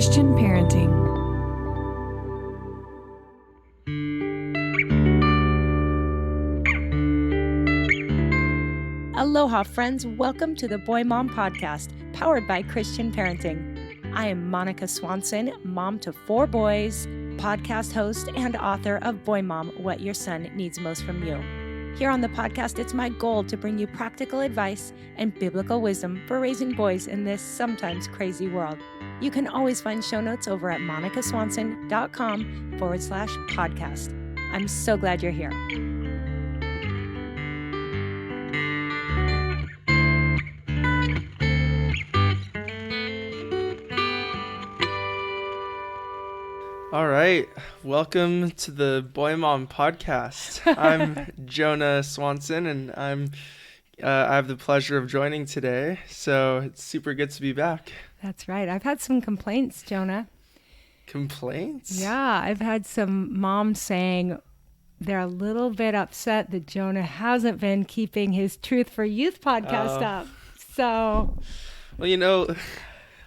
Christian parenting. Aloha, friends. Welcome to the Boy Mom Podcast, powered by Christian Parenting. I am Monica Swanson, mom to 4 boys, podcast host, and author of Boy Mom, What Your Son Needs Most from You. Here on the podcast, it's my goal to bring you practical advice and biblical wisdom for raising boys in this sometimes crazy world. You can always find show notes over at monicaswanson.com/podcast. I'm so glad you're here. All right, welcome to the Boy Mom Podcast. I'm Jonah Swanson, and I have the pleasure of joining today. So it's super good to be back. That's right. I've had some complaints, Jonah. Complaints? Yeah, I've had some moms saying they're a little bit upset that Jonah hasn't been keeping his Truth for Youth podcast up. So, well, you know,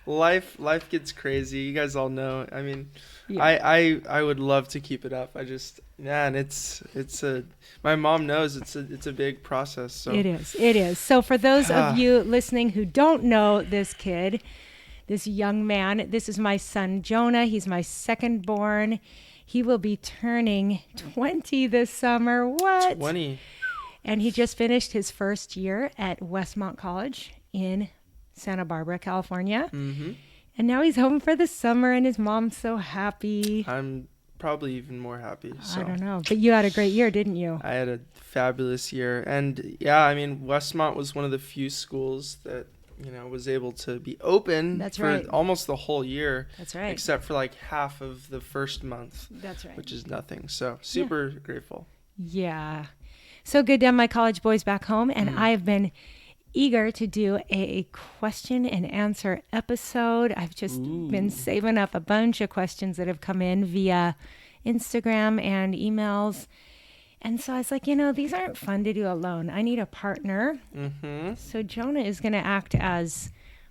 life gets crazy. You guys all know. I mean, yeah. I would love to keep it up. I just, man, it's my mom knows it's a big process. So it is. So for those of you listening who don't know this kid, this young man, this is my son Jonah. He's my second born. He will be turning 20 this summer. What? 20. And he just finished his first year at Westmont College in Santa Barbara, California. Mm-hmm. And now he's home for the summer, and his mom's so happy. I'm probably even more happy. So. I don't know. But you had a great year, didn't you? I had a fabulous year. And yeah, I mean, Westmont was one of the few schools that, you know, was able to be open for almost the whole year. That's right. Except for like half of the first month. That's right. Which is nothing. So super grateful. Yeah. So good to have my college boys back home. And I've been eager to do a question and answer episode. I've just been saving up a bunch of questions that have come in via Instagram and emails. And so I was like, you know, these aren't fun to do alone. I need a partner. Mm-hmm. So Jonah is going to act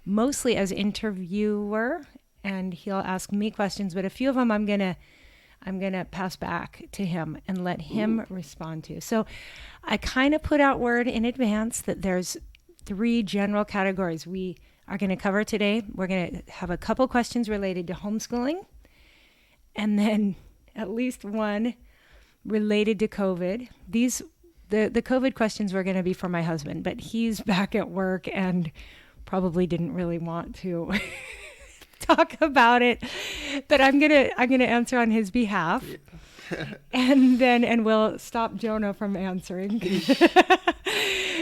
mostly as interviewer, and he'll ask me questions, but a few of them I'm going to pass back to him and let him respond to. So I kind of put out word in advance that there's 3 general categories we are going to cover today. We're going to have a couple questions related to homeschooling, and then at least one related to COVID. The COVID questions were going to be for my husband, but he's back at work and probably didn't really want to talk about it. But I'm gonna answer on his behalf, and we'll stop Jonah from answering.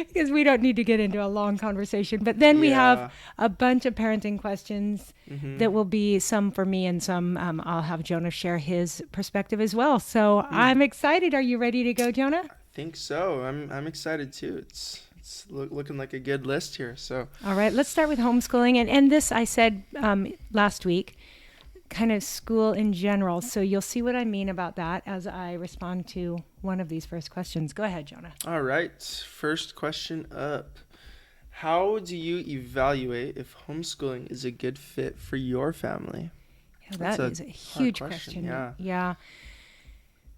Because we don't need to get into a long conversation. But then we have a bunch of parenting questions that will be some for me and some I'll have Jonah share his perspective as well. So I'm excited. Are you ready to go, Jonah? I think so. I'm excited too. It's looking like a good list here. So all right, let's start with homeschooling. And this I said last week, kind of school in general. So you'll see what I mean about that as I respond to one of these first questions. Go ahead, Jonah. All right. First question up. How do you evaluate if homeschooling is a good fit for your family? Yeah, that is a huge question. Yeah.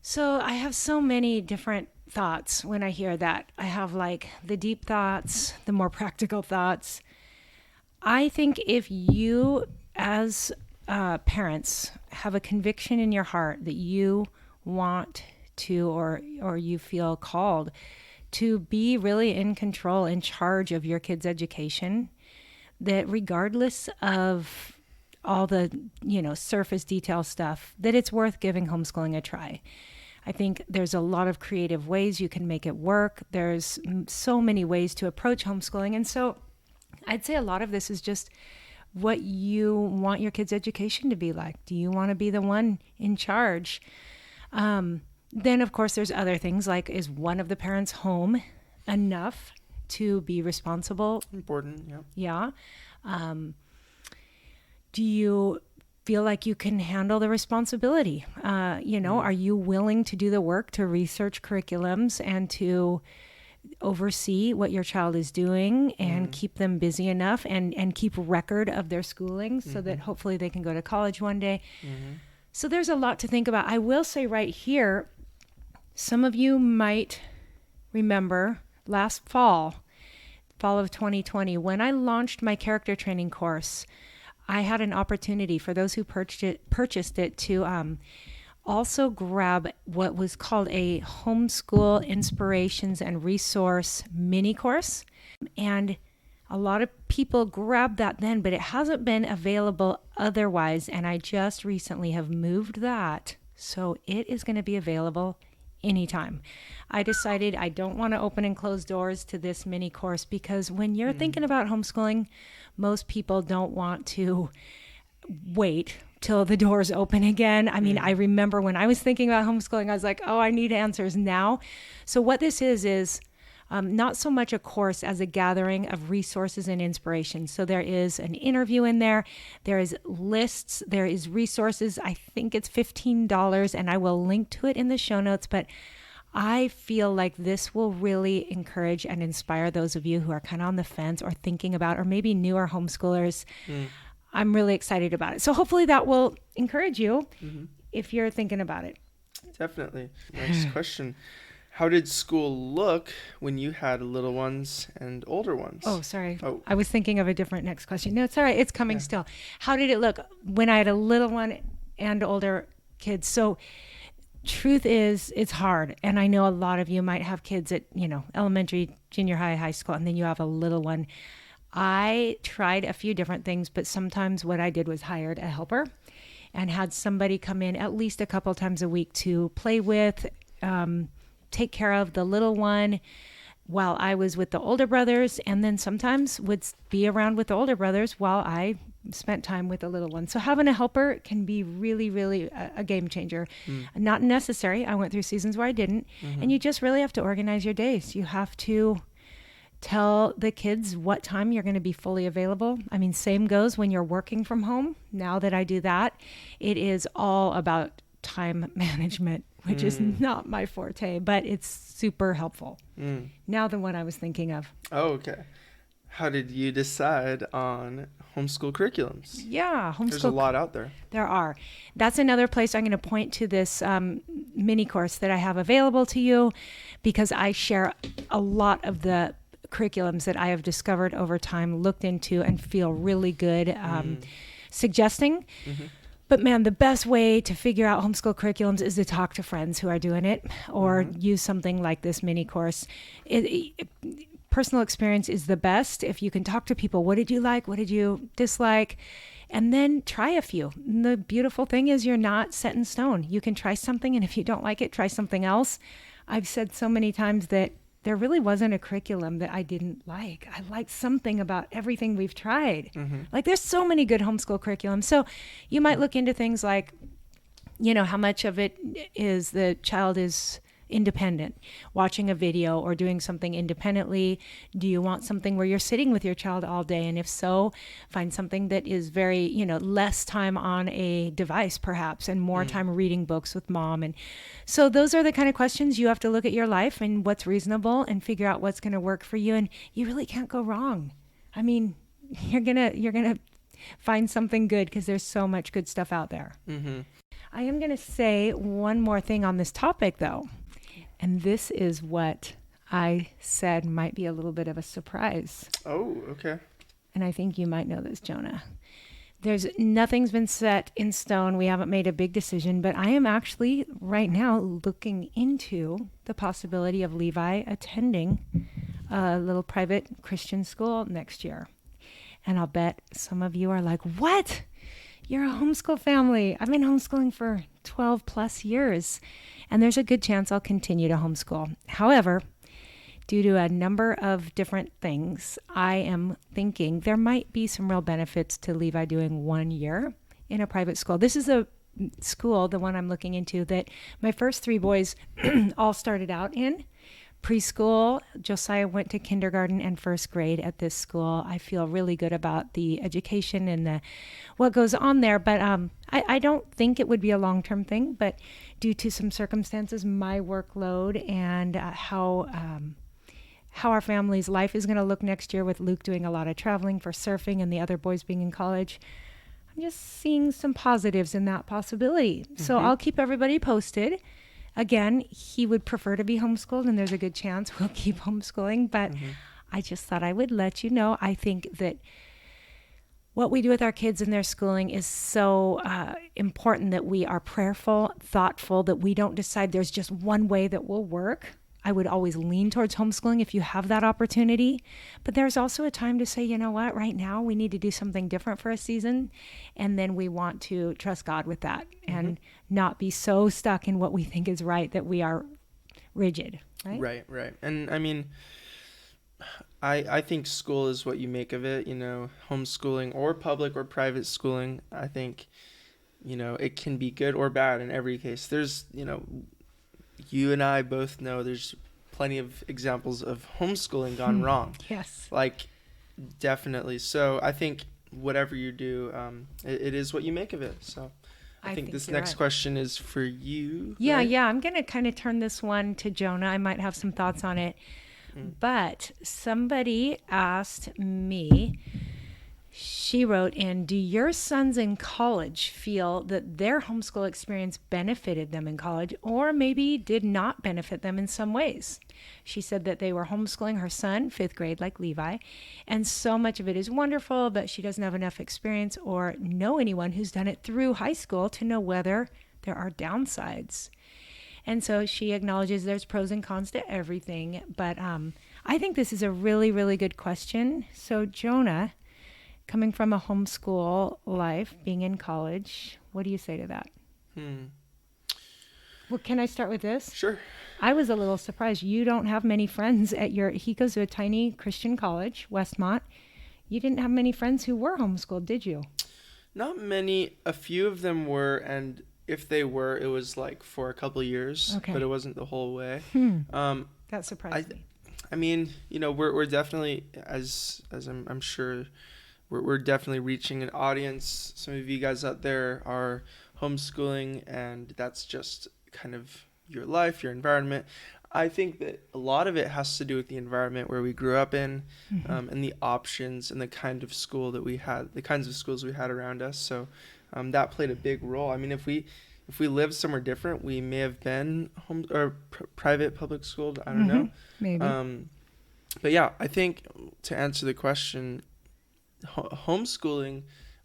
So I have so many different thoughts when I hear that. I have like the deep thoughts, the more practical thoughts. I think if you as parents have a conviction in your heart that you want to or you feel called to be really in control, in charge of your kids' education, that regardless of all the, surface detail stuff, that it's worth giving homeschooling a try. I think there's a lot of creative ways you can make it work. There's so many ways to approach homeschooling. And so I'd say a lot of this is just what you want your kids' education to be like. Do you want to be the one in charge? Then, of course, there's other things like, is one of the parents home enough to be responsible? Important, yeah. Do you feel like you can handle the responsibility? Are you willing to do the work to research curriculums and to oversee what your child is doing and keep them busy enough and keep record of their schooling so that hopefully they can go to college one day. So there's a lot to think about. I will say right here, some of you might remember last fall of 2020, when I launched my character training course, I had an opportunity for those who purchased it to also grab what was called a homeschool inspirations and resource mini course. And a lot of people grabbed that then, but it hasn't been available otherwise. And I just recently have moved that. So it is going to be available anytime. I decided I don't want to open and close doors to this mini course because when you're thinking about homeschooling, most people don't want to wait till the doors open again. I mean, I remember when I was thinking about homeschooling, I was like, oh, I need answers now. So what this is not so much a course as a gathering of resources and inspiration. So there is an interview in there. There is lists. There is resources. I think it's $15 and I will link to it in the show notes. But I feel like this will really encourage and inspire those of you who are kind of on the fence or thinking about, or maybe newer homeschoolers. I'm really excited about it. So hopefully that will encourage you if you're thinking about it. Definitely. Next question. How did school look when you had little ones and older ones? Oh, sorry. I was thinking of a different next question. No, it's all right. It's coming still. How did it look when I had a little one and older kids? So truth is, it's hard. And I know a lot of you might have kids at, elementary, junior high, high school, and then you have a little one. I tried a few different things, but sometimes what I did was hired a helper and had somebody come in at least a couple times a week to play with, take care of the little one while I was with the older brothers, and then sometimes would be around with the older brothers while I spent time with the little one. So having a helper can be really, really a game changer. Not necessary. I went through seasons where I didn't. And you just really have to organize your days. You have to tell the kids what time you're going to be fully available. I mean, same goes when you're working from home. Now that I do that, it is all about time management, which is not my forte, but it's super helpful. Now the one I was thinking of. Oh, okay. How did you decide on homeschool curriculums? Yeah, homeschool. There's a lot out there. There are. That's another place I'm going to point to this mini course that I have available to you, because I share a lot of the curriculums that I have discovered over time, looked into, and feel really good suggesting. But man, the best way to figure out homeschool curriculums is to talk to friends who are doing it, or use something like this mini course. Personal experience is the best. If you can talk to people, what did you like? What did you dislike? And then try a few. And the beautiful thing is you're not set in stone. You can try something, and if you don't like it, try something else. I've said so many times that there really wasn't a curriculum that I didn't like. I liked something about everything we've tried. Like there's so many good homeschool curriculums. So you might look into things like, how much of it is the child is independent, watching a video or doing something independently. Do you want something where you're sitting with your child all day? And if so, find something that is very, less time on a device perhaps, and more time reading books with mom. And so those are the kind of questions you have to look at your life and what's reasonable and figure out what's going to work for you. And you really can't go wrong. I mean, you're going to find something good because there's so much good stuff out there. I am going to say one more thing on this topic though. And this is what I said might be a little bit of a surprise. Oh, okay. And I think you might know this, Jonah. Nothing's been set in stone. We haven't made a big decision, but I am actually right now looking into the possibility of Levi attending a little private Christian school next year. And I'll bet some of you are like, what? You're a homeschool family. I've been homeschooling for 12 plus years. And there's a good chance I'll continue to homeschool. However, due to a number of different things, I am thinking there might be some real benefits to Levi doing 1 year in a private school. This is a school, the one I'm looking into, that my first 3 boys all started out in. Preschool, Josiah went to kindergarten and first grade at this school. I feel really good about the education and what goes on there, but I don't think it would be a long-term thing, but due to some circumstances, my workload and how how our family's life is going to look next year with Luke doing a lot of traveling for surfing and the other boys being in college. I'm just seeing some positives in that possibility. So I'll keep everybody posted. Again, he would prefer to be homeschooled, and there's a good chance we'll keep homeschooling. But I just thought I would let you know. I think that what we do with our kids in their schooling is so important, that we are prayerful, thoughtful, that we don't decide there's just one way that will work. I would always lean towards homeschooling if you have that opportunity. But there's also a time to say, you know what, right now we need to do something different for a season. And then we want to trust God with that and not be so stuck in what we think is right that we are rigid. Right. Right. And I mean, I think school is what you make of it, homeschooling or public or private schooling. I think, it can be good or bad in every case. There's, you and I both know there's plenty of examples of homeschooling gone wrong. Yes. Like, definitely. So I think whatever you do, it is what you make of it. So I think this next question is for you. Yeah, right? yeah. I'm going to kind of turn this one to Jonah. I might have some thoughts on it. But somebody asked me, she wrote in, do your sons in college feel that their homeschool experience benefited them in college or maybe did not benefit them in some ways? She said that they were homeschooling her son, 5th grade, like Levi, and so much of it is wonderful, but she doesn't have enough experience or know anyone who's done it through high school to know whether there are downsides. And so she acknowledges there's pros and cons to everything, but I think this is a really, really good question. So Jonah, coming from a homeschool life, being in college, what do you say to that? Well, can I start with this? Sure. I was a little surprised. You don't have many friends he goes to a tiny Christian college, Westmont. You didn't have many friends who were homeschooled, did you? Not many. A few of them were, and if they were, it was like for a couple of years, but it wasn't the whole way. That surprised me. I mean, we're definitely, as I'm sure, we're definitely reaching an audience. Some of you guys out there are homeschooling, and that's just kind of your life, your environment. I think that a lot of it has to do with the environment where we grew up in, and the options and the kind of school that we had, the kinds of schools we had around us. So that played a big role. I mean, if we lived somewhere different, we may have been private, public schooled. I don't know. Maybe. But yeah, I think to answer the question, homeschooling,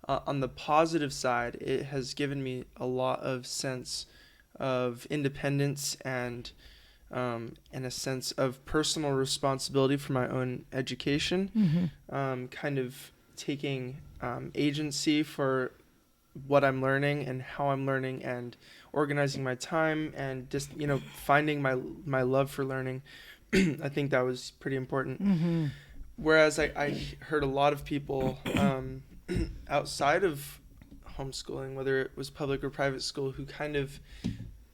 on the positive side, it has given me a lot of sense of independence and a sense of personal responsibility for my own education, kind of taking agency for what I'm learning and how I'm learning and organizing my time and just, finding my love for learning. I think that was pretty important. Whereas I heard a lot of people outside of homeschooling, whether it was public or private school, who kind of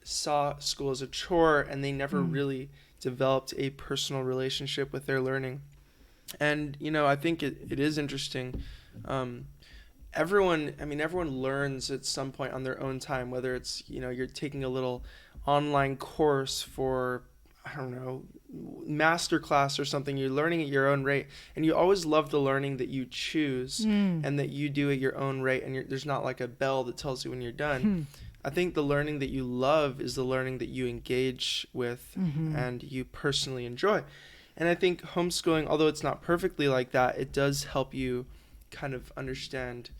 saw school as a chore and they never really developed a personal relationship with their learning. And, I think it is interesting. Everyone learns at some point on their own time, whether it's, you're taking a little online course for, I don't know, master class or something. You're learning at your own rate, and you always love the learning that you choose and that you do at your own rate, and there's not like a bell that tells you when you're done. I think the learning that you love is the learning that you engage with and you personally enjoy. And I think homeschooling, although it's not perfectly like that, it does help you kind of understand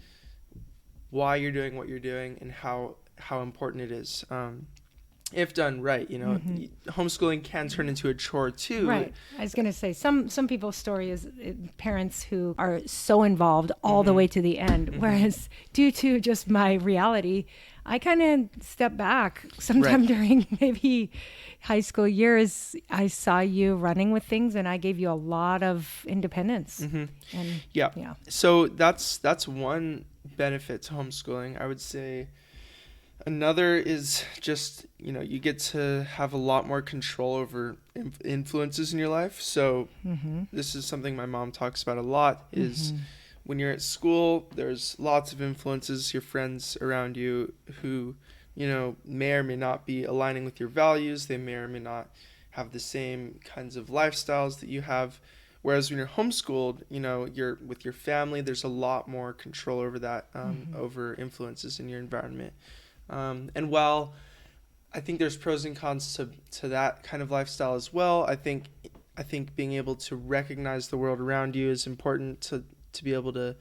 why you're doing what you're doing and how important it is. If done right, homeschooling can turn into a chore too. Right. I was going to say, some people's story is parents who are so involved all the way to the end, whereas due to just my reality, I kind of step back sometime during maybe high school years. I saw you running with things, and I gave you a lot of independence. And yeah. So that's one benefit to homeschooling. I would say another is just, you get to have a lot more control over influences in your life. So this is something my mom talks about a lot, is when you're at school, there's lots of influences, your friends around you who, may or may not be aligning with your values. They may or may not have the same kinds of lifestyles that you have. Whereas when you're homeschooled, you're with your family, there's a lot more control over that, over influences in your environment. And while I think there's pros and cons to that kind of lifestyle as well, I think being able to recognize the world around you is important to be able to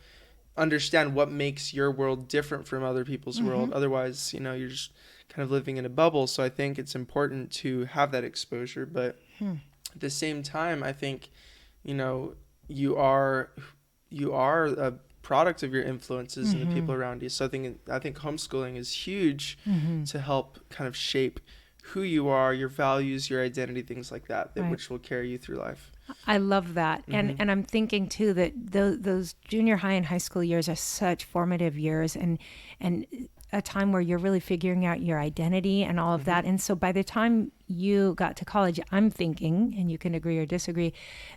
understand what makes your world different from other people's world. Otherwise, you're just kind of living in a bubble. So I think it's important to have that exposure. But at the same time, I think, you are a product of your influences and the people around you. So I think homeschooling is huge to help kind of shape who you are, your values, your identity, things like that, right, which will carry you through life. I love that. And I'm thinking too that those junior high and high school years are such formative years and a time where you're really figuring out your identity and all of that. And so by the time you got to college, I'm thinking, and you can agree or disagree,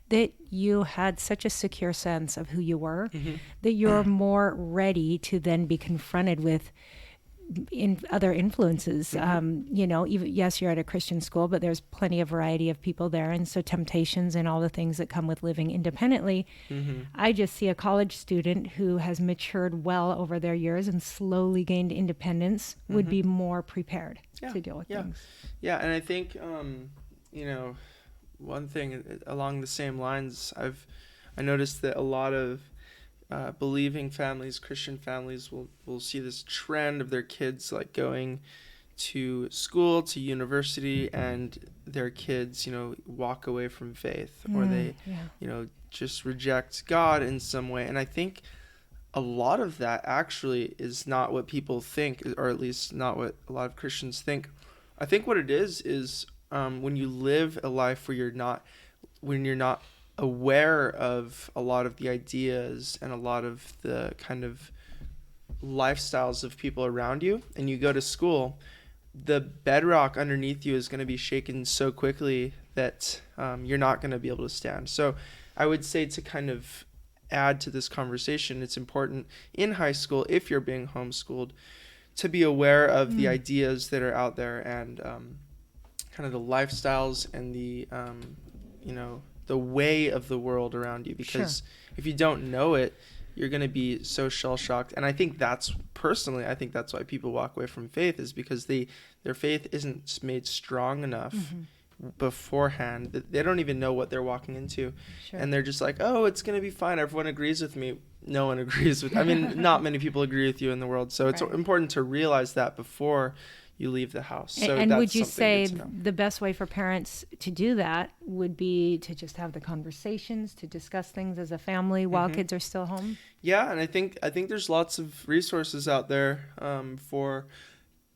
that you had such a secure sense of who you were, that you're more ready to then be confronted with in other influences. Even, yes, you're at a Christian school, but there's plenty of variety of people there. And so temptations and all the things that come with living independently. I just see a college student who has matured well over their years and slowly gained independence would be more prepared to deal with things. Yeah. And I think, one thing along the same lines, I noticed that a lot of believing families, Christian families will see this trend of their kids like going to school, to university, and their kids, walk away from faith, or they, just reject God in some way. And I think a lot of that actually is not what people think, or at least not what a lot of Christians think. I think what it is when you live a life where you're not aware of a lot of the ideas and a lot of the kind of lifestyles of people around you, and you go to school, the bedrock underneath you is going to be shaken so quickly that you're not going to be able to stand. So I would say, to kind of add to this conversation, it's important in high school, if you're being homeschooled, to be aware of the ideas that are out there and kind of the lifestyles and the the way of the world around you, because if you don't know it, you're going to be so shell-shocked. And I think that's why people walk away from faith, is because their faith isn't made strong enough beforehand. They don't even know what they're walking into. And they're just like, oh, it's going to be fine. Everyone agrees with me. No one agrees with, not many people agree with you in the world. So it's important to realize that before you leave the house. So and would you say the best way for parents to do that would be to just have the conversations, to discuss things as a family while kids are still home? Yeah, and I think there's lots of resources out there for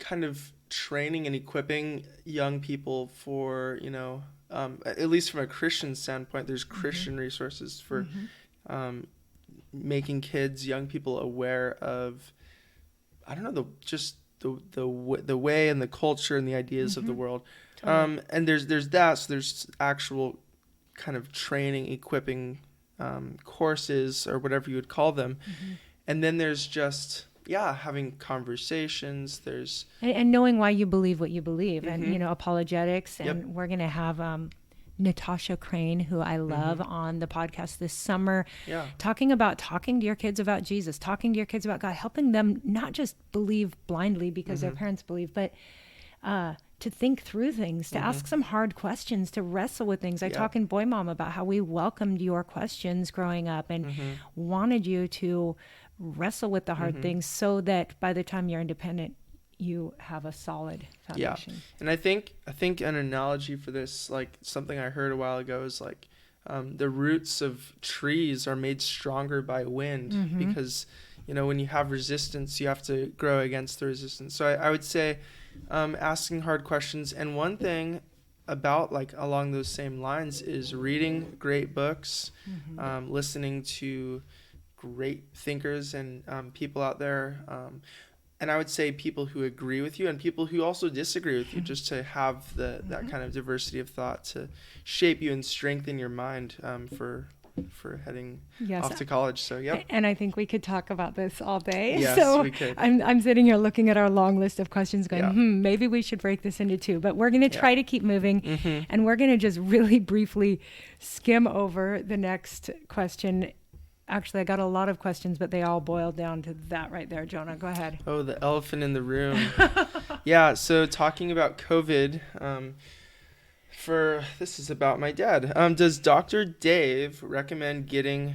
kind of training and equipping young people for, at least from a Christian standpoint, there's Christian resources for making young people aware of, the way and the culture and the ideas of the world. Totally. And there's that. So there's actual kind of training, equipping courses, or whatever you would call them. And then there's just, having conversations. There's and knowing why you believe what you believe, and, apologetics. And we're going to have Natasha Crane, who I love, on the podcast this summer, talking to your kids about Jesus, talking to your kids about God, helping them not just believe blindly because their parents believe, but to think through things, to ask some hard questions, to wrestle with things. I talk in Boy Mom about how we welcomed your questions growing up and wanted you to wrestle with the hard things so that by the time you're independent, you have a solid foundation. And I think an analogy for this, like something I heard a while ago, is like the roots of trees are made stronger by wind, because when you have resistance, you have to grow against the resistance. So I would say asking hard questions. And one thing about, like, along those same lines is reading great books, listening to great thinkers and people out there. And I would say people who agree with you and people who also disagree with you, just to have that kind of diversity of thought to shape you and strengthen your mind for for heading Yes. off to college. So, yep. And I think we could talk about this all day. Yes, so we could. I'm sitting here looking at our long list of questions going, Yeah. Maybe we should break this into two. But we're going to try to keep moving. Mm-hmm. And we're going to just really briefly skim over the next question. Actually, I got a lot of questions, but they all boiled down to that right there. Jonah, go ahead. Oh, the elephant in the room. Yeah, so talking about COVID, this is about my dad. Does Dr. Dave recommend getting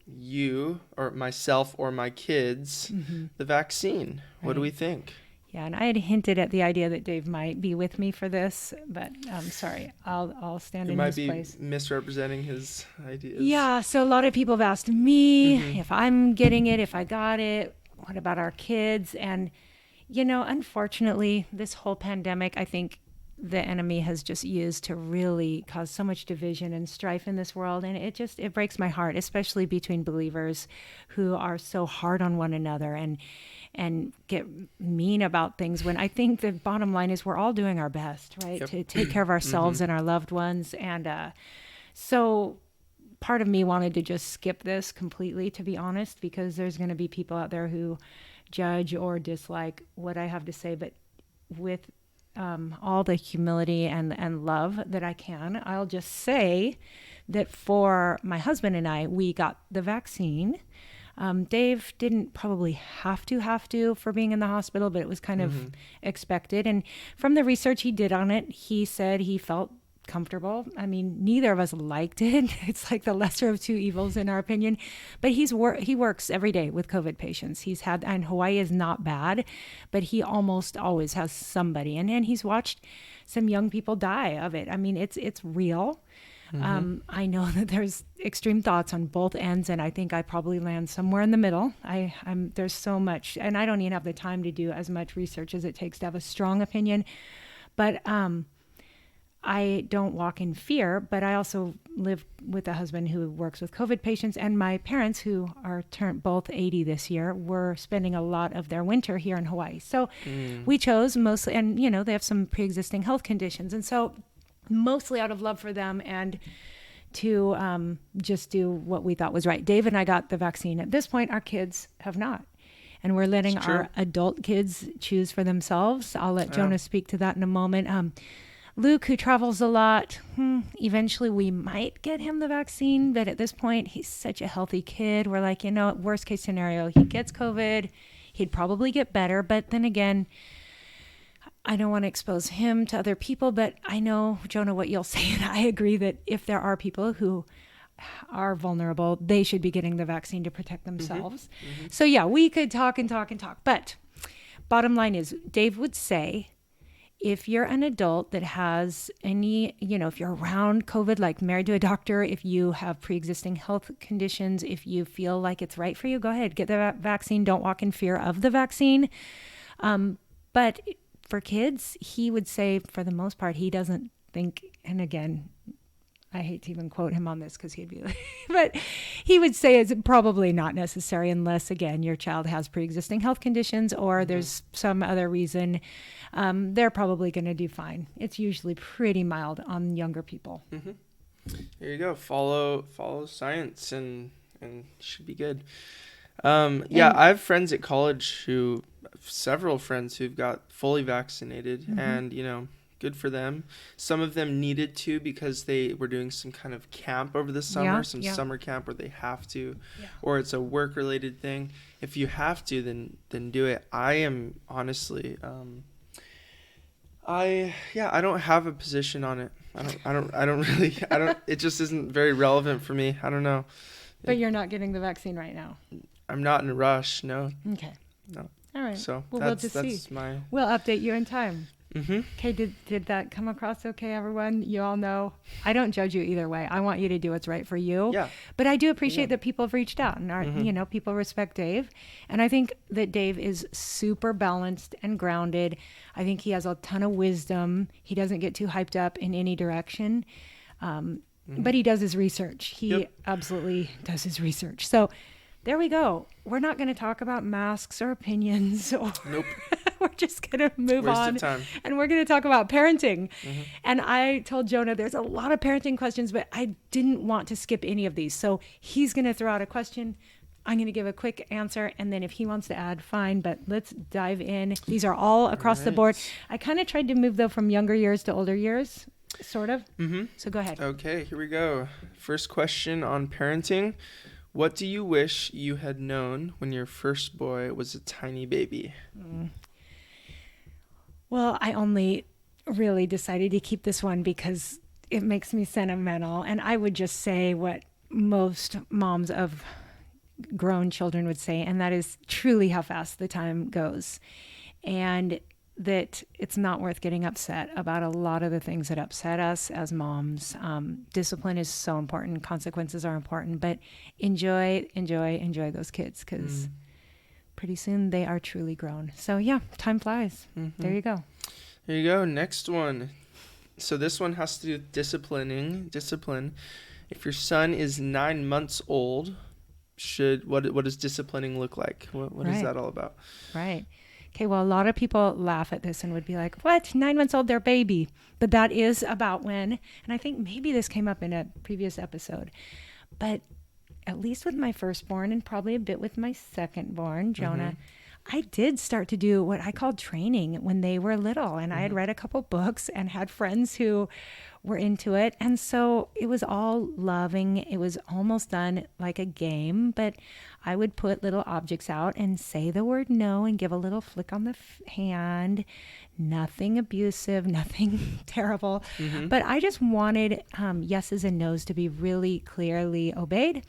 you or myself or my kids the vaccine? What do we think? Yeah, and I had hinted at the idea that Dave might be with me for this, but I'm sorry, I'll stand in his place. You might be misrepresenting his ideas. Yeah, so a lot of people have asked me if I'm getting it, if I got it, what about our kids? And, unfortunately, this whole pandemic, I think the enemy has just used to really cause so much division and strife in this world. And it breaks my heart, especially between believers who are so hard on one another and get mean about things, when I think the bottom line is we're all doing our best, right? Yep. To take care of ourselves and our loved ones. And so part of me wanted to just skip this completely, to be honest, because there's going to be people out there who judge or dislike what I have to say. But with all the humility and love that I can, I'll just say that for my husband and I, we got the vaccine. Dave didn't probably have to for being in the hospital, but it was kind of expected. And from the research he did on it, he said he felt comfortable. I mean, neither of us liked it. It's like the lesser of two evils in our opinion, but he works every day with COVID patients. And Hawaii is not bad, but he almost always has somebody. And he's watched some young people die of it. I mean, it's real. I know that there's extreme thoughts on both ends, and I think I probably land somewhere in the middle. There's so much, and I don't even have the time to do as much research as it takes to have a strong opinion. But I don't walk in fear, but I also live with a husband who works with COVID patients, and my parents, who are turned both 80 this year, were spending a lot of their winter here in Hawaii. So we chose mostly, and they have some pre-existing health conditions, and so mostly out of love for them and to just do what we thought was right. Dave and I got the vaccine. At this point, our kids have not. And we're letting our adult kids choose for themselves. I'll let Jonah speak to that in a moment. Luke, who travels a lot, eventually we might get him the vaccine. But at this point, he's such a healthy kid. We're like, worst case scenario, he gets COVID. He'd probably get better. But then again, I don't want to expose him to other people, but I know, Jonah, what you'll say, and I agree that if there are people who are vulnerable, they should be getting the vaccine to protect themselves. So yeah, we could talk and talk and talk, but bottom line is, Dave would say, if you're an adult that has any, if you're around COVID, like married to a doctor, if you have pre-existing health conditions, if you feel like it's right for you, go ahead, get the vaccine. Don't walk in fear of the vaccine. But for kids, he would say, for the most part, he doesn't think, and again, I hate to even quote him on this because he'd be like, but he would say it's probably not necessary unless, again, your child has pre-existing health conditions or there's some other reason. They're probably going to do fine. It's usually pretty mild on younger people. There you go. Follow science and should be good. I have friends at college several friends who've got fully vaccinated and, good for them. Some of them needed to because they were doing some kind of camp over the summer, summer camp where they have to, or it's a work related thing. If you have to, then do it. I am honestly, I don't have a position on it. It just isn't very relevant for me. I don't know. But you're not getting the vaccine right now. I'm not in a rush. No. Okay. No. All right. So we'll just see. We'll update you in time. Okay. Did that come across okay, everyone? You all know I don't judge you either way. I want you to do what's right for you. Yeah. But I do appreciate that people have reached out and are, people respect Dave. And I think that Dave is super balanced and grounded. I think he has a ton of wisdom. He doesn't get too hyped up in any direction. But he does his research. He absolutely does his research. So there we go. We're not going to talk about masks or opinions. Nope. We're just going to move Waste on of time. and we're going to talk about parenting. Mm-hmm. And I told Jonah there's a lot of parenting questions, but I didn't want to skip any of these. So he's going to throw out a question. I'm going to give a quick answer, and then if he wants to add, fine, but let's dive in. These are all across the board. I kind of tried to move, though, from younger years to older years, sort of. Mm-hmm. So go ahead. Okay, here we go. First question on parenting. What do you wish you had known when your first boy was a tiny baby? Well, I only really decided to keep this one because it makes me sentimental, and I would just say what most moms of grown children would say, and that is truly how fast the time goes, and that it's not worth getting upset about a lot of the things that upset us as moms. Discipline is so important. Consequences are important, but enjoy those kids, because pretty soon they are truly grown. So yeah, time flies. Mm-hmm. There you go. There you go. Next one. So this one has to do with discipline. If your son is 9 months old, what does disciplining look like? What is that all about? Right. Okay, well, a lot of people laugh at this and would be like, what? 9 months old, they're baby. But that is about when, and I think maybe this came up in a previous episode, but at least with my firstborn and probably a bit with my secondborn, Jonah, I did start to do what I called training when they were little. And I had read a couple books and had friends who were into it. And so it was all loving. It was almost done like a game, but I would put little objects out and say the word no and give a little flick on the hand. Nothing abusive, nothing terrible. But I just wanted yeses and nos to be really clearly obeyed.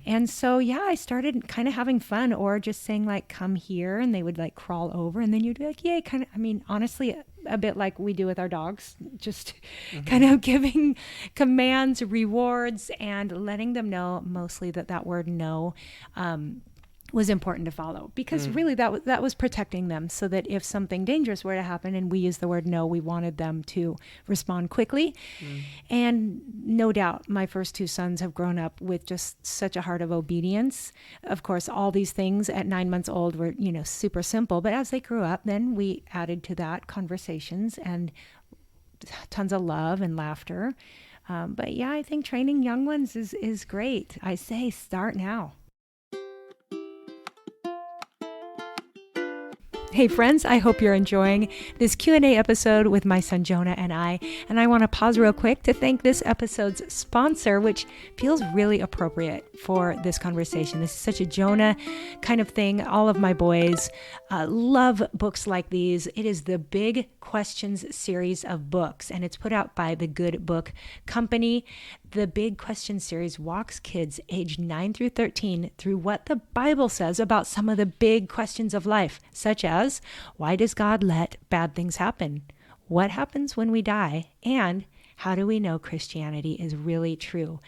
And so, yeah, I started kind of having fun, or just saying like, come here, and they would like crawl over, and then you'd be like, yay, kind of, I mean, honestly, a bit like we do with our dogs, just kind of giving commands, rewards, and letting them know mostly that word no was important to follow, because really that was protecting them, so that if something dangerous were to happen and we use the word no, we wanted them to respond quickly. And no doubt my first two sons have grown up with just such a heart of obedience. Of course, all these things at 9 months old were, super simple, but as they grew up, then we added to that conversations and tons of love and laughter. But yeah, I think training young ones is great. I say start now. Hey friends, I hope you're enjoying this Q&A episode with my son Jonah and I want to pause real quick to thank this episode's sponsor, which feels really appropriate for this conversation. This is such a Jonah kind of thing. All of my boys love books like these. It is the Big Questions series of books, and it's put out by the Good Book Company. The Big Questions series walks kids aged 9 through 13 through what the Bible says about some of the big questions of life, such as, why does God let bad things happen? What happens when we die? And how do we know Christianity is really true?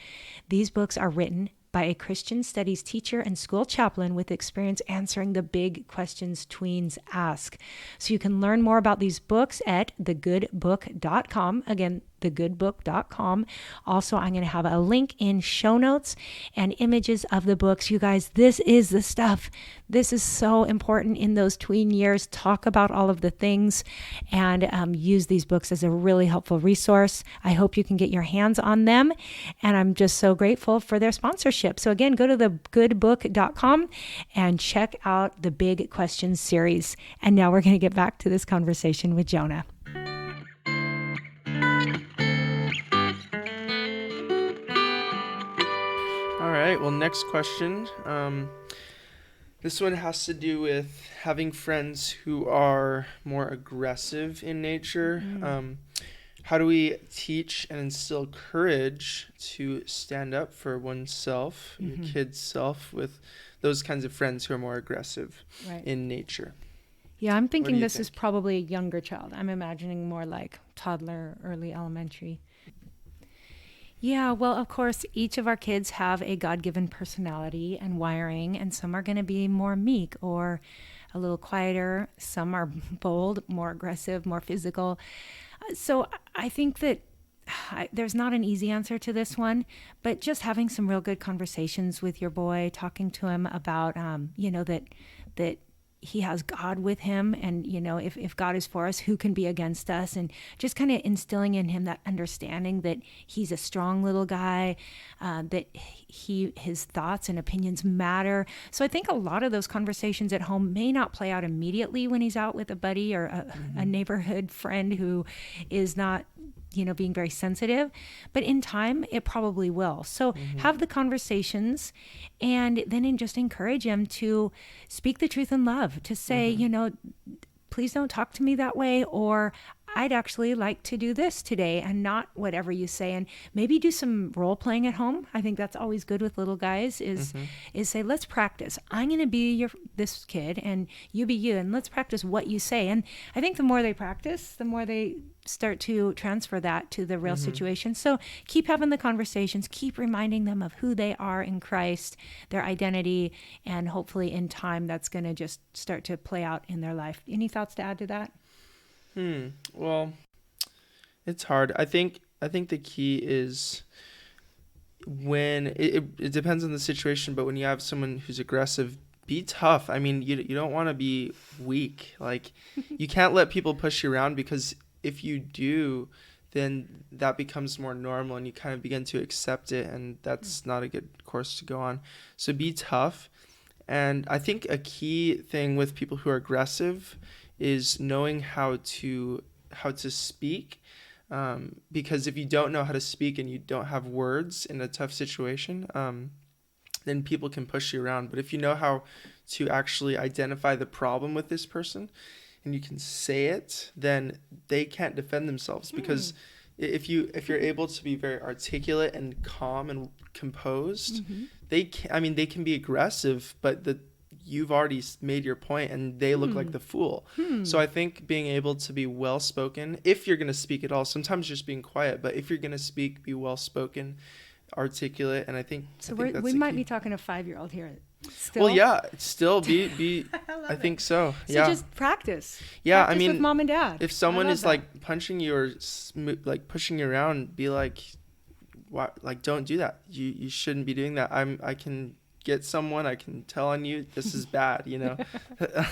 These books are written by a Christian studies teacher and school chaplain with experience answering the big questions tweens ask. So you can learn more about these books at thegoodbook.com. Again, thegoodbook.com. Also, I'm going to have a link in show notes and images of the books. You guys, this is the stuff. This is so important in those tween years. Talk about all of the things and use these books as a really helpful resource. I hope you can get your hands on them. And I'm just so grateful for their sponsorship. So again, go to thegoodbook.com and check out the Big Questions series. And now we're going to get back to this conversation with Jonah. All right. Well, next question. This one has to do with having friends who are more aggressive in nature. How do we teach and instill courage to stand up for oneself, your kid's self, with those kinds of friends who are more aggressive in nature? Yeah, I'm thinking this is probably a younger child. I'm imagining more like toddler, early elementary. Yeah, well, of course, each of our kids have a God-given personality and wiring, and some are going to be more meek or a little quieter. Some are bold, more aggressive, more physical. So I think that there's not an easy answer to this one, but just having some real good conversations with your boy, talking to him about, that he has God with him. And, if God is for us, who can be against us? And just kind of instilling in him that understanding that he's a strong little guy, that his thoughts and opinions matter. So I think a lot of those conversations at home may not play out immediately when he's out with a buddy or a neighborhood friend who is not being very sensitive, but in time it probably will. So have the conversations, and then just encourage him to speak the truth in love, to say, please don't talk to me that way, or I'd actually like to do this today, and not whatever you say. And maybe do some role playing at home. I think that's always good with little guys is say, let's practice. I'm going to be this kid and you be you, and let's practice what you say. And I think the more they practice, the more they start to transfer that to the real situation. So keep having the conversations, keep reminding them of who they are in Christ, their identity, and hopefully in time that's going to just start to play out in their life. Any thoughts to add to that? Well, it's hard. I think the key is when it depends on the situation, but when you have someone who's aggressive, be tough. I mean, you don't want to be weak. Like, you can't let people push you around, because if you do, then that becomes more normal and you kind of begin to accept it, and that's not a good course to go on. So be tough. And I think a key thing with people who are aggressive is knowing how to speak, because if you don't know how to speak and you don't have words in a tough situation, then people can push you around. But if you know how to actually identify the problem with this person and you can say it, then they can't defend themselves, because if you're able to be very articulate and calm and composed, they can be aggressive, but you've already made your point and they look like the fool. So I think being able to be well-spoken, if you're going to speak at all, sometimes just being quiet, but if you're going to speak, be well-spoken, articulate. And I think we might be talking a 5-year-old here. Still? Well, yeah, still be I think so. So yeah. just practice. Yeah, practice with mom and dad. If someone is like punching you or like pushing you around, be like, what? Like, don't do that. You shouldn't be doing that. I can get someone. I can tell on you. This is bad.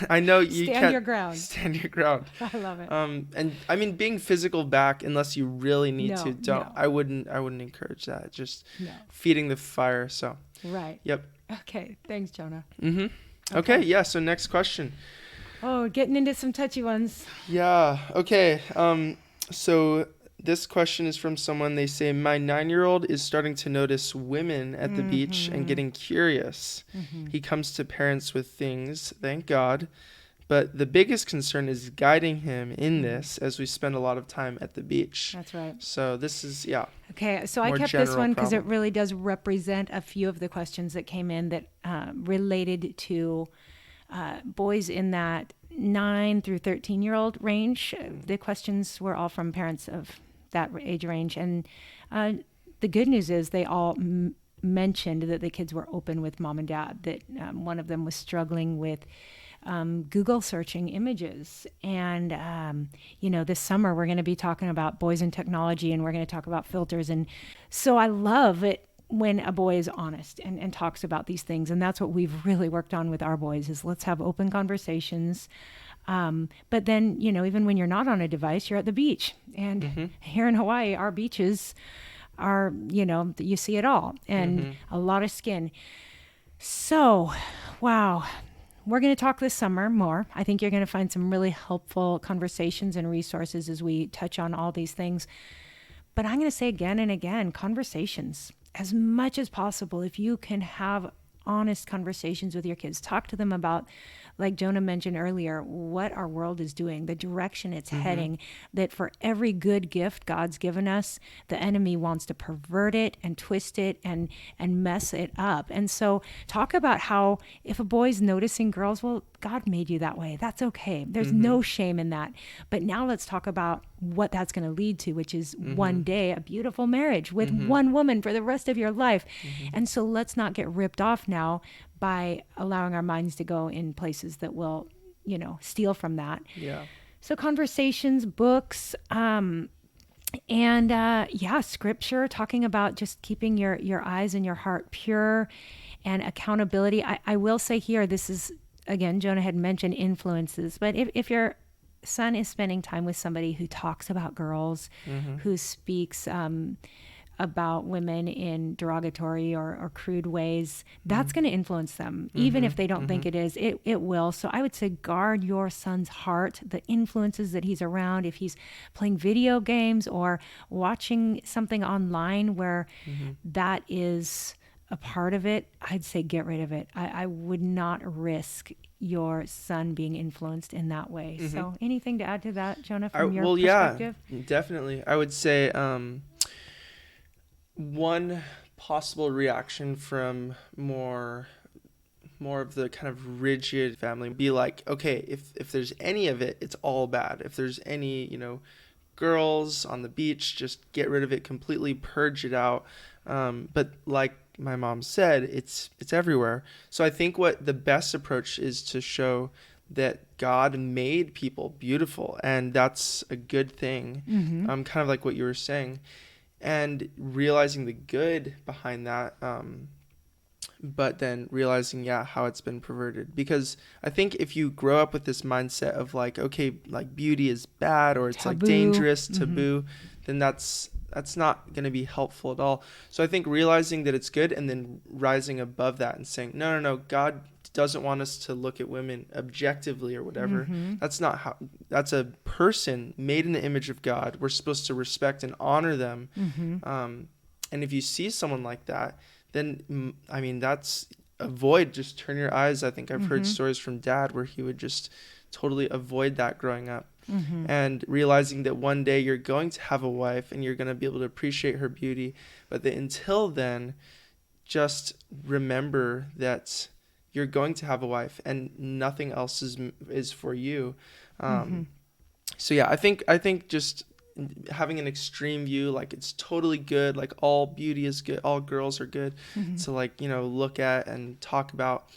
I know you can't stand your ground. Stand your ground. I love it. And I mean, being physical back, unless you really need to. Don't. No. I wouldn't encourage that. Feeding the fire. So. Right. Yep. Okay. Thanks, Jonah. Okay. Yeah. So next question. Oh, getting into some touchy ones. Yeah. Okay. So this question is from someone. They say, my 9-year-old is starting to notice women at the beach and getting curious. He comes to parents with things, thank God. But the biggest concern is guiding him in this, as we spend a lot of time at the beach. That's right. So this is, Okay, so I kept this one because it really does represent a few of the questions that came in that related to boys in that 9 through 13-year-old range. The questions were all from parents of that age range. And the good news is they all mentioned that the kids were open with mom and dad, that one of them was struggling with Google searching images. And, this summer we're going to be talking about boys and technology, and we're going to talk about filters. And so I love it when a boy is honest and talks about these things. And that's what we've really worked on with our boys, is let's have open conversations. But then, even when you're not on a device, you're at the beach. And here in Hawaii, our beaches are, you see it all, and a lot of skin. So, wow. We're going to talk this summer more. I think you're going to find some really helpful conversations and resources as we touch on all these things. But I'm going to say again and again, conversations. As much as possible, if you can have honest conversations with your kids, talk to them about, like Jonah mentioned earlier, what our world is doing, the direction it's heading, that for every good gift God's given us, the enemy wants to pervert it and twist it and mess it up. And so talk about how if a boy's noticing girls, well, God made you that way. That's okay. There's no shame in that. But now let's talk about what that's going to lead to, which is one day a beautiful marriage with one woman for the rest of your life. And so let's not get ripped off now by allowing our minds to go in places that will, steal from that. Yeah. So conversations, books, scripture, talking about just keeping your eyes and your heart pure, and accountability. I will say here, this is again, Jonah had mentioned influences, but if your son is spending time with somebody who talks about girls, who speaks about women in derogatory or crude ways, that's going to influence them. Even if they don't think it is, it will. So I would say guard your son's heart, the influences that he's around. If he's playing video games or watching something online where that is a part of it, I'd say get rid of it. I would not risk your son being influenced in that way. So anything to add to that, Jonah, from your perspective? Yeah, definitely. I would say one possible reaction from more of the kind of rigid family be like, okay, if there's any of it, it's all bad. If there's any, girls on the beach, just get rid of it completely, purge it out. But like my mom said, it's everywhere. So I think what the best approach is to show that God made people beautiful, and that's a good thing. Kind of like what you were saying, and realizing the good behind that, but then realizing how it's been perverted. Because I think if you grow up with this mindset of like, okay, like beauty is bad, or it's taboo, like dangerous, taboo, then that's not going to be helpful at all. So I think realizing that it's good and then rising above that and saying, no, God doesn't want us to look at women objectively or whatever. That's not how. That's a person made in the image of God. We're supposed to respect and honor them. And if you see someone like that, then that's avoid. Just turn your eyes. I think I've heard stories from Dad where he would just totally avoid that growing up. And realizing that one day you're going to have a wife and you're going to be able to appreciate her beauty, but that until then, just remember that you're going to have a wife and nothing else is for you. So yeah, I think just having an extreme view, like it's totally good, like all beauty is good, all girls are good, to look at and talk about,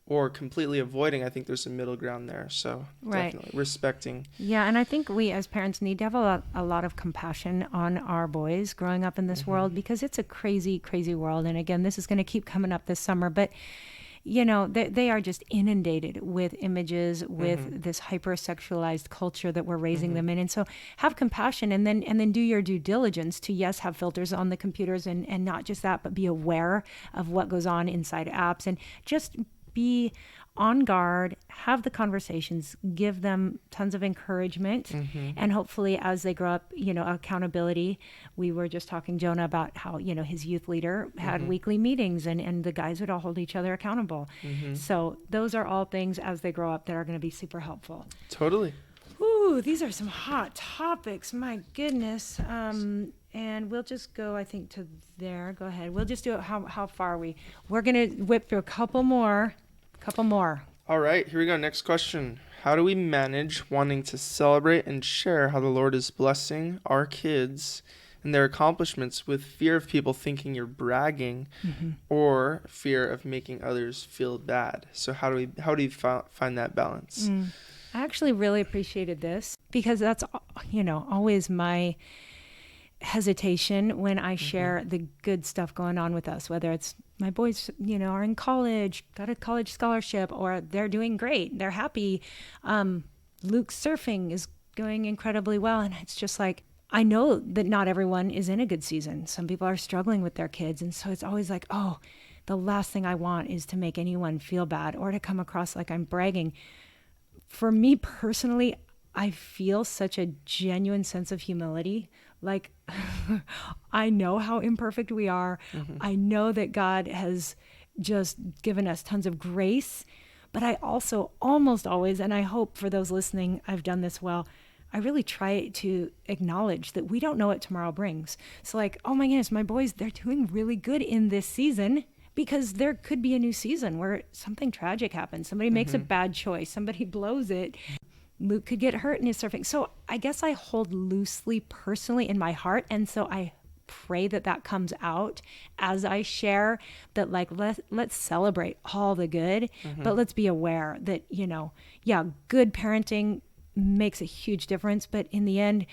or completely avoiding. I think there's a middle ground there. So definitely respecting. Yeah, and I think we as parents need to have a lot of compassion on our boys growing up in this world, because it's a crazy, crazy world. And again, this is going to keep coming up this summer, but they are just inundated with images, with this hypersexualized culture that we're raising them in. And so have compassion, and then do your due diligence to, yes, have filters on the computers, and not just that, but be aware of what goes on inside apps, and just be on guard, have the conversations, give them tons of encouragement. And hopefully as they grow up, accountability. We were just talking, Jonah, about how, his youth leader had weekly meetings, and the guys would all hold each other accountable. So those are all things as they grow up that are going to be super helpful. Totally. Ooh, these are some hot topics. My goodness. And we'll just go, I think, to there. Go ahead. We'll just do it. How far are we? We're going to whip through a couple more. All right, here we go. Next question. How do we manage wanting to celebrate and share how the Lord is blessing our kids and their accomplishments with fear of people thinking you're bragging, or fear of making others feel bad? So how do you find that balance? I actually really appreciated this, because that's, always my hesitation when I share the good stuff going on with us, whether it's my boys, are in college, got a college scholarship, or they're doing great, they're happy. Luke's surfing is going incredibly well. And it's just like, I know that not everyone is in a good season. Some people are struggling with their kids. And so it's always like, oh, the last thing I want is to make anyone feel bad or to come across like I'm bragging. For me personally, I feel such a genuine sense of humility. Like, I know how imperfect we are. I know that God has just given us tons of grace, but I also almost always, and I hope for those listening, I've done this well, I really try to acknowledge that we don't know what tomorrow brings. So like, oh my goodness, my boys, they're doing really good in this season, because there could be a new season where something tragic happens. Somebody makes a bad choice. Somebody blows it. Luke could get hurt in his surfing. So I guess I hold loosely personally in my heart. And so I pray that comes out as I share that, like, let's celebrate all the good, but let's be aware that, good parenting makes a huge difference. But in the end,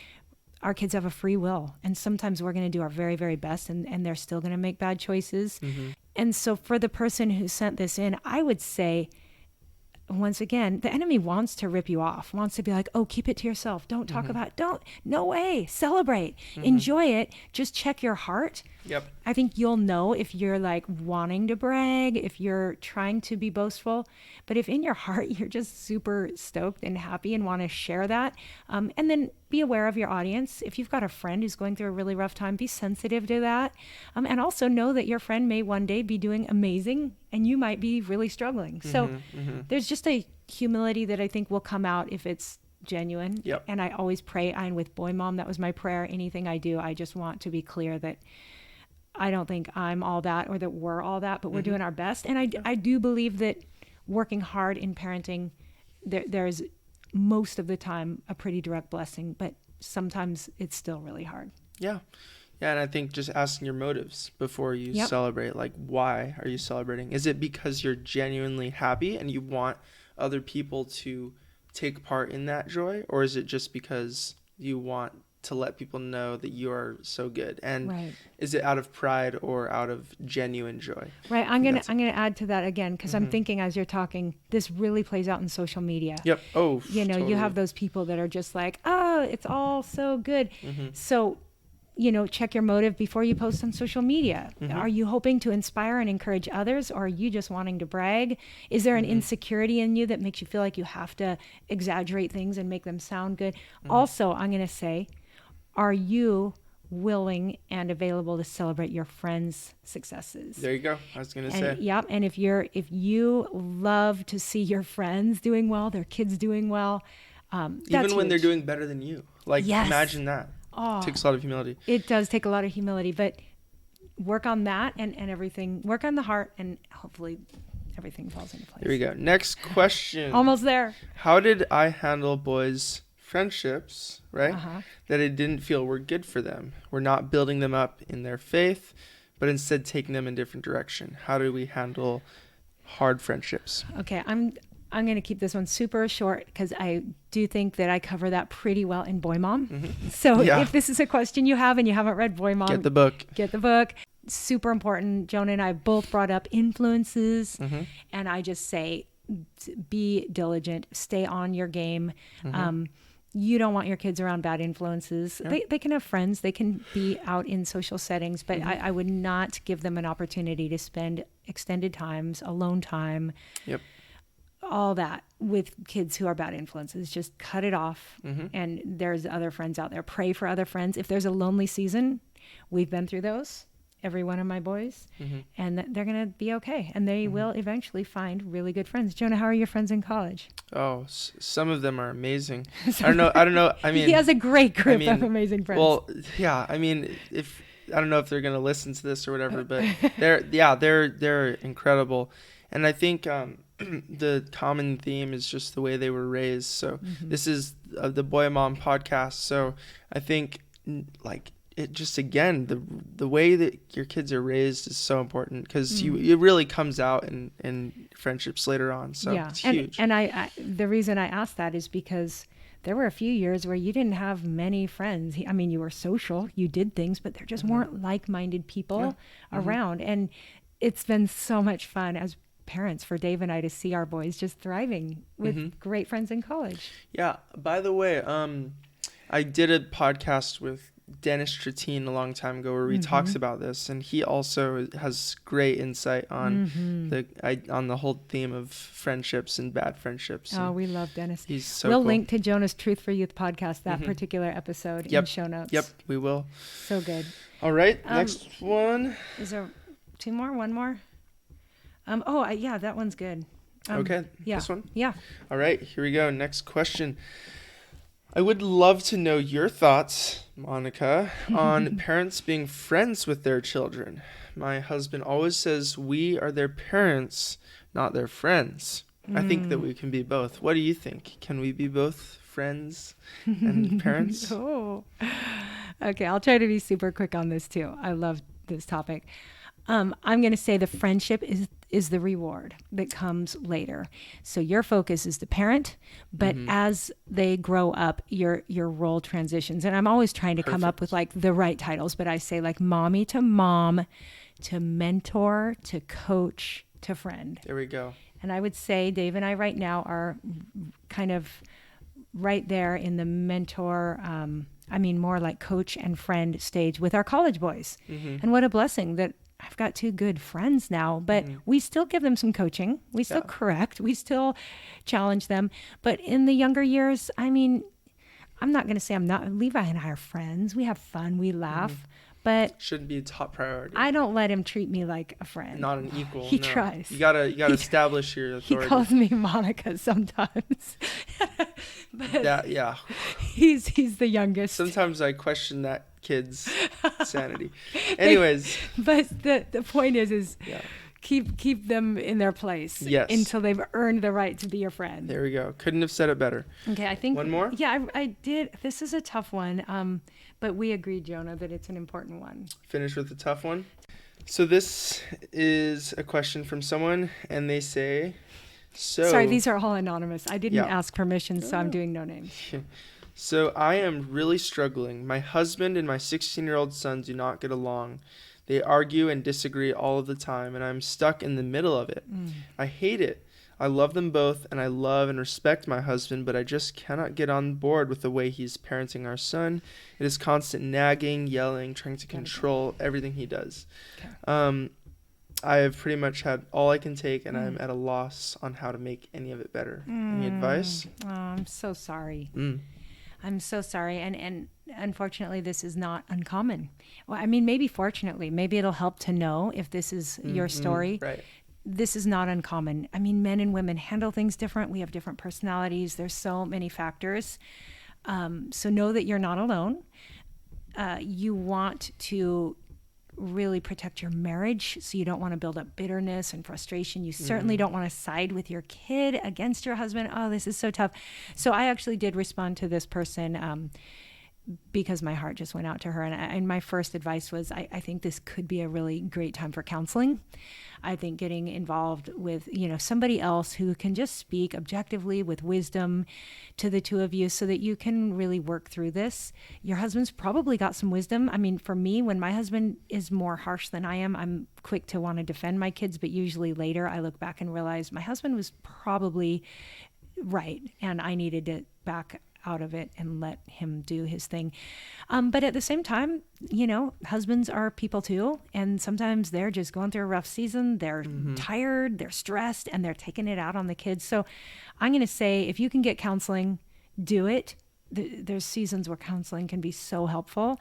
our kids have a free will. And sometimes we're going to do our very, very best, and they're still going to make bad choices. And so for the person who sent this in, I would say, once again, the enemy wants to rip you off, wants to be like, oh, keep it to yourself. Don't talk about it. No way. Celebrate. Enjoy it. Just check your heart. Yep. I think you'll know if you're like wanting to brag, if you're trying to be boastful. But if in your heart you're just super stoked and happy and want to share that, and then be aware of your audience. If you've got a friend who's going through a really rough time, be sensitive to that. And also know that your friend may one day be doing amazing and you might be really struggling. So there's just a humility that I think will come out if it's genuine. Yep. And I always pray, and with Boy Mom, that was my prayer. Anything I do, I just want to be clear that I don't think I'm all that or that we're all that, but we're doing our best. And I do believe that working hard in parenting, there's most of the time a pretty direct blessing, but sometimes it's still really hard. Yeah. Yeah, and I think just asking your motives before you celebrate, like, why are you celebrating? Is it because you're genuinely happy and you want other people to take part in that joy? Or is it just because you want to let people know that you are so good? And is it out of pride or out of genuine joy? Right. I'm gonna add to that again, because I'm thinking as you're talking, this really plays out in social media. Yep. Oh, totally. You have those people that are just like, oh, it's all so good. So, check your motive before you post on social media. Are you hoping to inspire and encourage others, or are you just wanting to brag? Is there an insecurity in you that makes you feel like you have to exaggerate things and make them sound good? Also, I'm going to say, are you willing and available to celebrate your friends' successes? There you go. I was going to say. Yep. And if you love to see your friends doing well, their kids doing well, even when they're doing better than you, imagine that. Oh, it takes a lot of humility. It does take a lot of humility, but work on that and everything. Work on the heart, and hopefully everything falls into place. Here we go. Next question. Almost there. How did I handle boys' friendships, right? That I didn't feel were good for them. We're not building them up in their faith, but instead taking them in a different direction. How do we handle hard friendships? Okay, I'm going to keep this one super short because I do think that I cover that pretty well in Boy Mom. So if this is a question you have and you haven't read Boy Mom, get the book. Get the book. Super important. Jonah and I both brought up influences, and I just say, be diligent, stay on your game. You don't want your kids around bad influences. Yeah. They can have friends. They can be out in social settings, but I would not give them an opportunity to spend extended times, alone time, all that with kids who are bad influences. Just cut it off. And there's other friends out there. Pray for other friends. If there's a lonely season, we've been through those, every one of my boys, and they're going to be okay. And they will eventually find really good friends. Jonah, how are your friends in college? Oh, some of them are amazing. I don't know. I mean, he has a great group of amazing friends. Well, yeah. I mean, I don't know if they're going to listen to this or whatever, but they're incredible. And I think the common theme is just the way they were raised. So this is the Boy Mom podcast. So I think it just, again, the way that your kids are raised is so important, because it really comes out in friendships later on. So it's huge. And I the reason I asked that is because there were a few years where you didn't have many friends. I mean, you were social, you did things, but there just weren't like-minded people around. And it's been so much fun as parents for Dave and I to see our boys just thriving with great friends in college. Yeah. By the way, I did a podcast with Dennis Tratine a long time ago where he talks about this, and he also has great insight on the whole theme of friendships and bad friendships. Oh, we love Dennis. He's so We'll cool. link to Jonah's Truth for Youth podcast, that particular episode, in show notes. Yep, we will. So good. All right, next one. Is there two more? One more? That one's good. Okay, this one? Yeah. All right, here we go. Next question. I would love to know your thoughts, Monica, on parents being friends with their children. My husband always says we are their parents, not their friends. I think that we can be both. What do you think? Can we be both friends and parents? Okay, I'll try to be super quick on this too. I love this topic. I'm going to say the friendship is the reward that comes later. So your focus is the parent, but as they grow up, your role transitions. And I'm always trying to come up with the right titles, but I say mommy to mom, to mentor, to coach, to friend. There we go. And I would say Dave and I right now are kind of right there in the mentor, more like coach and friend stage with our college boys. And what a blessing that I've got two good friends now, but we still give them some coaching. We still correct. We still challenge them. But in the younger years, I'm not going to say Levi and I are friends. We have fun. We laugh. But shouldn't be a top priority. I don't let him treat me like a friend. Not an equal. He tries. You gotta establish your authority. He calls me Monica sometimes. But he's the youngest. Sometimes I question that kid's sanity. Anyways. But the point is keep them in their place until they've earned the right to be your friend. There we go. Couldn't have said it better. Okay, I think one more? Yeah, I did. This is a tough one. But we agreed, Jonah, that it's an important one. Finish with the tough one. So this is a question from someone, and they say, Sorry, these are all anonymous. I didn't ask permission, so I'm doing no names. So I am really struggling. My husband and my 16-year-old son do not get along. They argue and disagree all of the time, and I'm stuck in the middle of it. I hate it. I love them both, and I love and respect my husband, but I just cannot get on board with the way he's parenting our son. It is constant nagging, yelling, trying to control everything he does. Okay. I have pretty much had all I can take, and I'm at a loss on how to make any of it better. Any advice? Oh, I'm so sorry. I'm so sorry. And unfortunately, this is not uncommon. Well, maybe fortunately, maybe it'll help to know if this is your story. Right. This is not uncommon. Men and women handle things different. We have different personalities. There's so many factors. So know that you're not alone. You want to really protect your marriage, so you don't want to build up bitterness and frustration. You certainly don't want to side with your kid against your husband. Oh, this is so tough. So I actually did respond to this person because my heart just went out to her. And my first advice was, I think this could be a really great time for counseling. I think getting involved with, somebody else who can just speak objectively with wisdom to the two of you so that you can really work through this. Your husband's probably got some wisdom. For me, when my husband is more harsh than I am, I'm quick to want to defend my kids, but usually later I look back and realize my husband was probably right and I needed to back out of it and let him do his thing. But at the same time, husbands are people too. And sometimes they're just going through a rough season. They're tired, they're stressed, and they're taking it out on the kids. So I'm going to say, if you can get counseling, do it. There's seasons where counseling can be so helpful.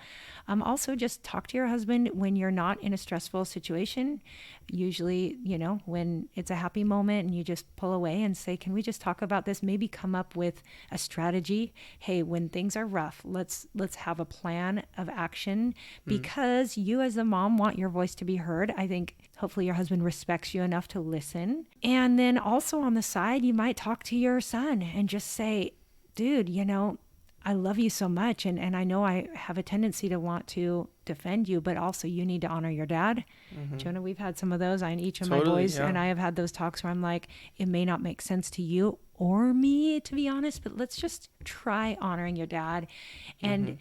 Also, just talk to your husband when you're not in a stressful situation. Usually, when it's a happy moment and you just pull away and say, can we just talk about this? Maybe come up with a strategy. Hey, when things are rough, let's have a plan of action because you as a mom want your voice to be heard. I think hopefully your husband respects you enough to listen. And then also on the side, you might talk to your son and just say, dude, I love you so much, and I know I have a tendency to want to defend you, but also you need to honor your dad. Jonah, we've had some of those. I and each of my boys, and I have had those talks where I'm like, it may not make sense to you or me, to be honest, but let's just try honoring your dad. And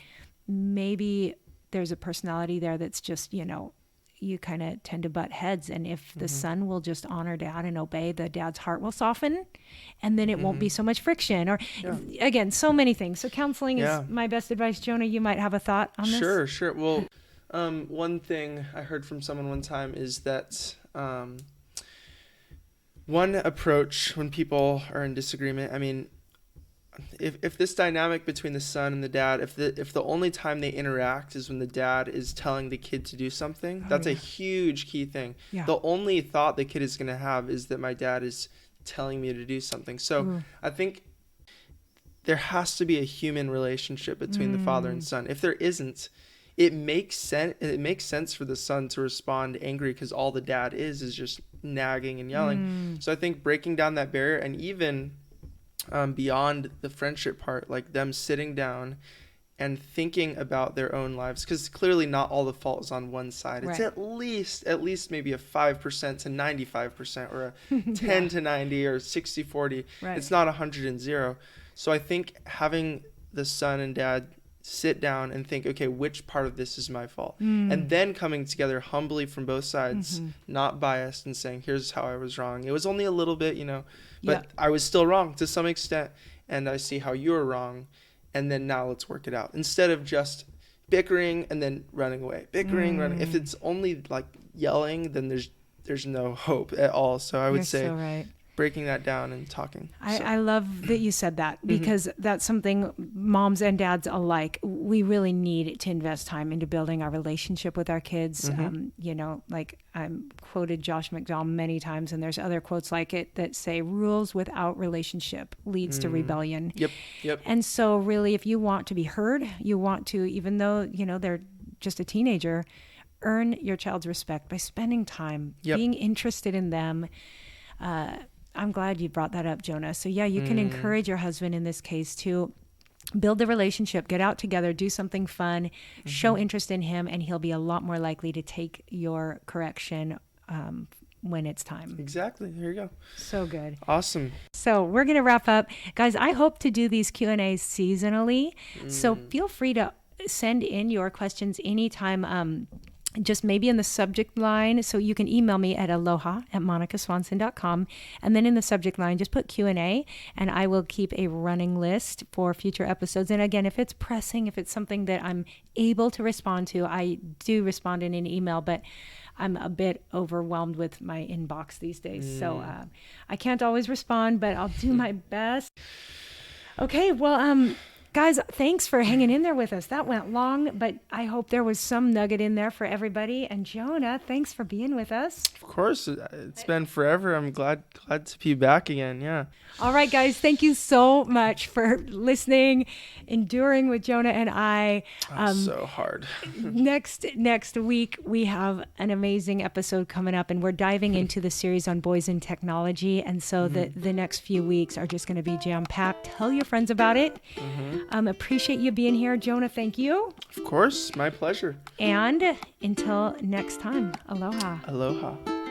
maybe there's a personality there that's just, you kind of tend to butt heads. And if the son will just honor dad and obey, the dad's heart will soften and then it won't be so much friction or again, so many things. So counseling is my best advice. Jonah, you might have a thought on this. Sure. Well, one thing I heard from someone one time is that, one approach when people are in disagreement, if this dynamic between the son and the dad, if the only time they interact is when the dad is telling the kid to do something, that's a huge key thing. Yeah. The only thought the kid is going to have is that my dad is telling me to do something. So I think there has to be a human relationship between the father and son. If there isn't, it makes sense. It makes sense for the son to respond angry because all the dad is just nagging and yelling. So I think breaking down that barrier and even beyond the friendship part, like them sitting down and thinking about their own lives, because clearly not all the fault is on one side. It's at least maybe a 5% to 95% or a 10 to 90 or 60-40. It's not 100 and 0. So I think having the son and dad sit down and think, okay, which part of this is my fault? And then coming together humbly from both sides, not biased, and saying, here's how I was wrong. It was only a little bit, but I was still wrong to some extent, and I see how you're wrong, and then now let's work it out. Instead of just bickering and then running away. Running. If it's only like yelling, then there's no hope at all. So I would say so right. breaking that down and talking. I love that you said that, because that's something moms and dads alike, we really need to invest time into building our relationship with our kids. Like I'm quoted Josh McDowell many times, and there's other quotes like it that say rules without relationship leads to rebellion. Yep. And so really, if you want to be heard, you want to, even though, they're just a teenager, earn your child's respect by spending time, being interested in them. I'm glad you brought that up, Jonah. So yeah, you can encourage your husband in this case to build the relationship, get out together, do something fun, show interest in him, and he'll be a lot more likely to take your correction when it's time. Exactly. There you go. So good. Awesome. So we're going to wrap up. Guys, I hope to do these Q&As seasonally. So feel free to send in your questions anytime. Just maybe in the subject line. So you can email me at aloha@monicaswanson.com. And then in the subject line, just put Q&A, and I will keep a running list for future episodes. And again, if it's pressing, if it's something that I'm able to respond to, I do respond in an email, but I'm a bit overwhelmed with my inbox these days. So I can't always respond, but I'll do my best. Okay, well, guys, thanks for hanging in there with us. That went long, but I hope there was some nugget in there for everybody. And Jonah, thanks for being with us. Of course, it's been forever. I'm glad to be back again. Yeah. All right, guys, thank you so much for listening, enduring with Jonah and I. So hard. Next week, we have an amazing episode coming up, and we're diving into the series on boys and technology. And so the next few weeks are just going to be jam-packed. Tell your friends about it. Appreciate you being here. Jonah, thank you. Of course, my pleasure. And until next time, aloha. Aloha.